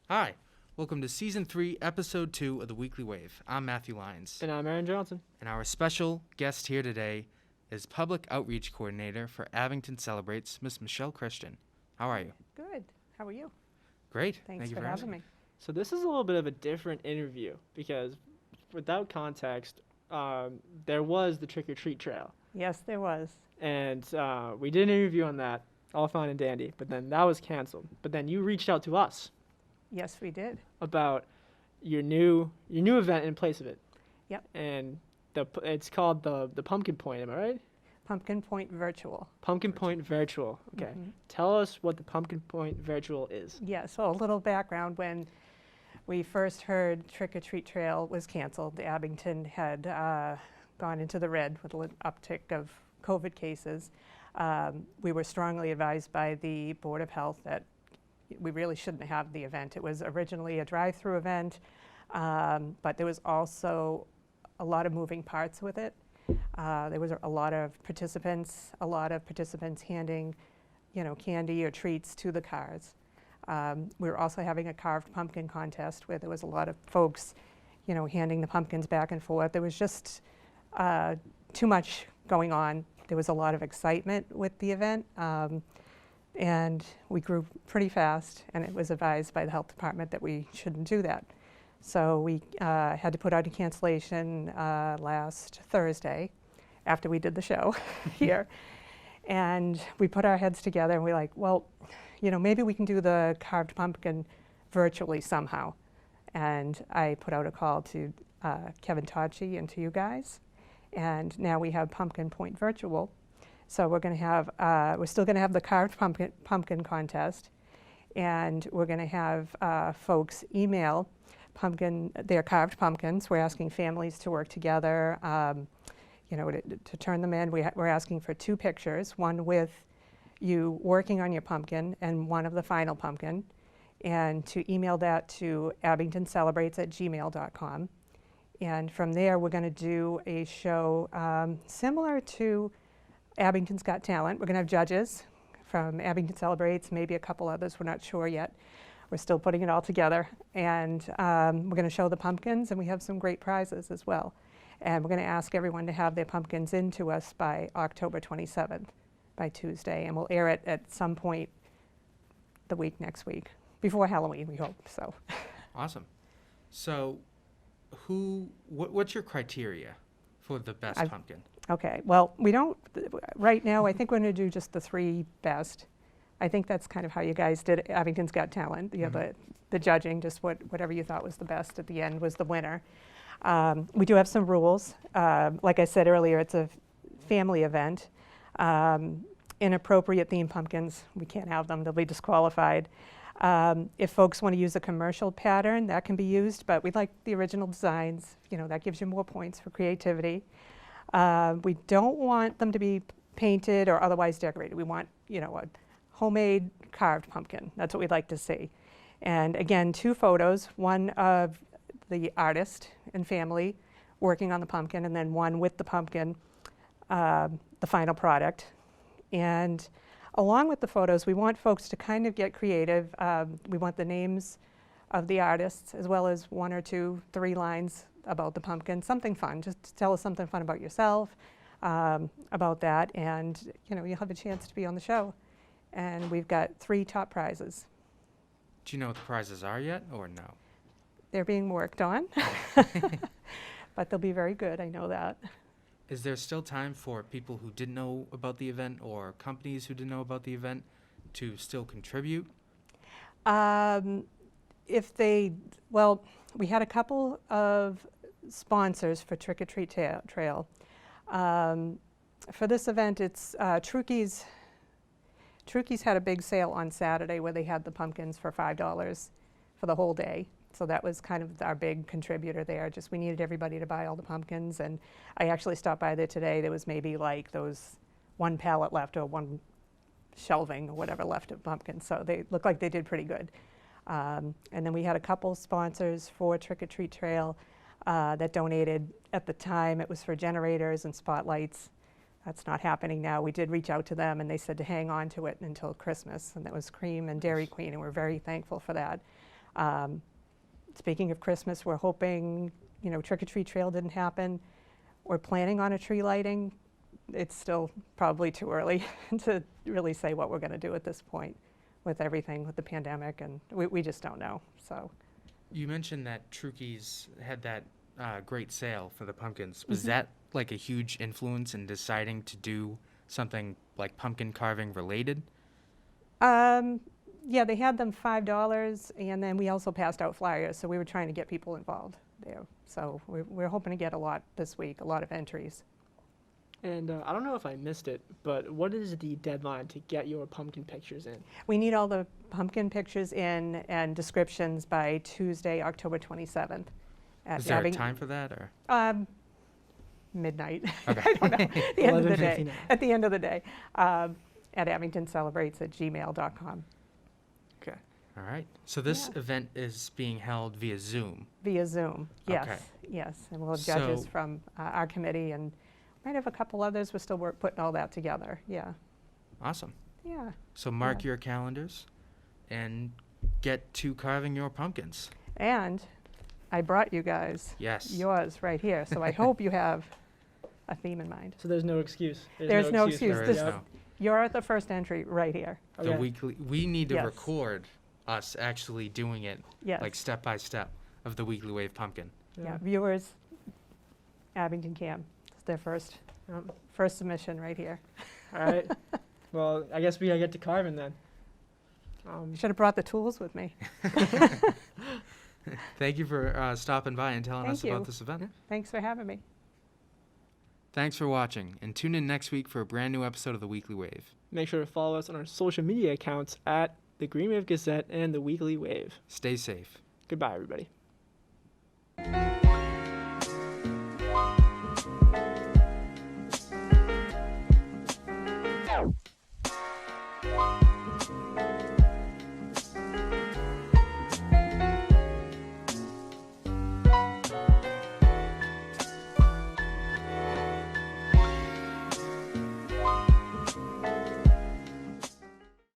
Hi, welcome to Season 3, Episode 2 of The Weekly Wave. I'm Matthew Lyons. And I'm Aaron Johnson. And our special guest here today is Public Outreach Coordinator for Abington Celebrates, Miss Michelle Christian. How are you? Good. How are you? Great. Thanks Thank you for for having asking. me. So this is a little bit of a different interview because without context, there was the trick-or-treat trail. Yes, there was. And we did an interview on that, all fine and dandy, but then that was canceled. But then you reached out to us Yes, we did. about your new event in place of it. Yep. And it's called the Pumpkin Point, am I right? Pumpkin Point Virtual. Pumpkin Point Virtual. Okay. Mhm. Tell us what the Pumpkin Point Virtual is. Yeah, so a little background. When we first heard Trick or Treat Trail was canceled, Abington had gone into the red with an uptick of COVID cases. We were strongly advised by the Board of Health that we really shouldn't have the event. It was originally a drive-through event, but there was also a lot of moving parts with it. There was a lot of participants handing, candy or treats to the cars. We were also having a carved pumpkin contest where there was a lot of folks, handing the pumpkins back and forth. There was just too much going on. There was a lot of excitement with the event, and we grew pretty fast, and it was advised by the health department that we shouldn't do that. So we had to put out a cancellation last Thursday after we did the show here. And we put our heads together and we're like, well, maybe we can do the carved pumpkin virtually somehow. And I put out a call to Kevin Tocci and to you guys. And now we have Pumpkin Point Virtual. So we're going to have, we're still going to have the carved pumpkin contest. And we're going to have folks email their carved pumpkins. We're asking families to work together, to turn them in. We're asking for 2 pictures, one with you working on your pumpkin and one of the final pumpkin, and to email that to abingtoncelebrates@gmail.com. And from there, we're going to do a show similar to Abington's Got Talent. We're going to have judges from Abington Celebrates, maybe a couple others. We're not sure yet. We're still putting it all together. And we're going to show the pumpkins, and we have some great prizes as well. And we're going to ask everyone to have their pumpkins in to us by October 27th, by Tuesday. And we'll air it at some point the week next week, before Halloween, we hope. So. Awesome. So, what's your criteria for the best pumpkin? Okay, well, we don't, right now, I think we're going to do just the 3 best. I think that's kind of how you guys did Abington's Got Talent. The judging, just whatever you thought was the best at the end was the winner. We do have some rules. Like I said earlier, it's a family event. Inappropriate themed pumpkins, we can't have them. They'll be disqualified. If folks want to use a commercial pattern, that can be used, but we like the original designs. That gives you more points for creativity. We don't want them to be painted or otherwise decorated. We want, a homemade carved pumpkin. That's what we'd like to see. And again, 2 photos, one of the artist and family working on the pumpkin, and then one with the pumpkin, the final product. And along with the photos, we want folks to kind of get creative. We want the names of the artists, as well as 1 or 2, 3 lines about the pumpkin, something fun. Just tell us something fun about yourself, about that, and you'll have a chance to be on the show. And we've got 3 top prizes. Do you know what the prizes are yet, or no? They're being worked on, but they'll be very good, I know that. Is there still time for people who didn't know about the event or companies who didn't know about the event to still contribute? We had a couple of sponsors for Trick or Treat Trail. For this event, it's Trukey's. Trukey's had a big sale on Saturday where they had the pumpkins for $5 for the whole day. So that was kind of our big contributor there. Just we needed everybody to buy all the pumpkins. And I actually stopped by there today. There was maybe like those 1 pallet left or 1 shelving or whatever left of pumpkins. So they looked like they did pretty good. And then we had a couple sponsors for Trick or Treat Trail that donated. At the time, it was for generators and spotlights. That's not happening now. We did reach out to them, and they said to hang on to it until Christmas, and that was Cream and Dairy Queen, and we're very thankful for that. Speaking of Christmas, we're hoping, Trick or Treat Trail didn't happen. We're planning on a tree lighting. It's still probably too early to really say what we're going to do at this point with everything, with the pandemic, and we just don't know. So, You mentioned that Trukey's had that great sale for the pumpkins. Was that like a huge influence in deciding to do something like pumpkin carving related? yeah, they had them $5, and then we also passed out flyers, so we were trying to get people involved there. So we're hoping to get a lot this week, a lot of entries. And I don't know if I missed it, but what is the deadline to get your pumpkin pictures in? We need all the pumpkin pictures in and descriptions by Tuesday, October 27th. Is there a time for that, or? Midnight. Okay. I don't know. At the end of the day. 11:59. At the end of the day. At abingtoncelebrates@gmail.com. Okay. All right. So this Yeah. event is being held via Zoom. Via Zoom, yes. Okay. Yes. And we'll have judges So- from our committee, and might have a couple others. We're still putting all that together. Yeah. Awesome. Yeah. So mark your calendars and get to carving your pumpkins. And I brought you guys Yes. yours right here, so I hope you have a theme in mind. So there's no excuse. There's no excuse. There This- is Yep. no. You're the first entry right here. The Okay. weekly. We need to Yes. record us actually doing it, Yes. like step by step, of the Weekly Wave pumpkin. Yeah. Viewers, Abington Cam. It's their first submission right here. All right. Well, I guess we gotta get to carving then. You should have brought the tools with me. Thank you for stopping by and telling Thank us about you. this event. Thanks for having me. Thanks for watching, and tune in next week for a brand new episode of the Weekly Wave. Make sure to follow us on our social media accounts at the Green Wave Gazette and the Weekly Wave. Stay safe. Goodbye, everybody.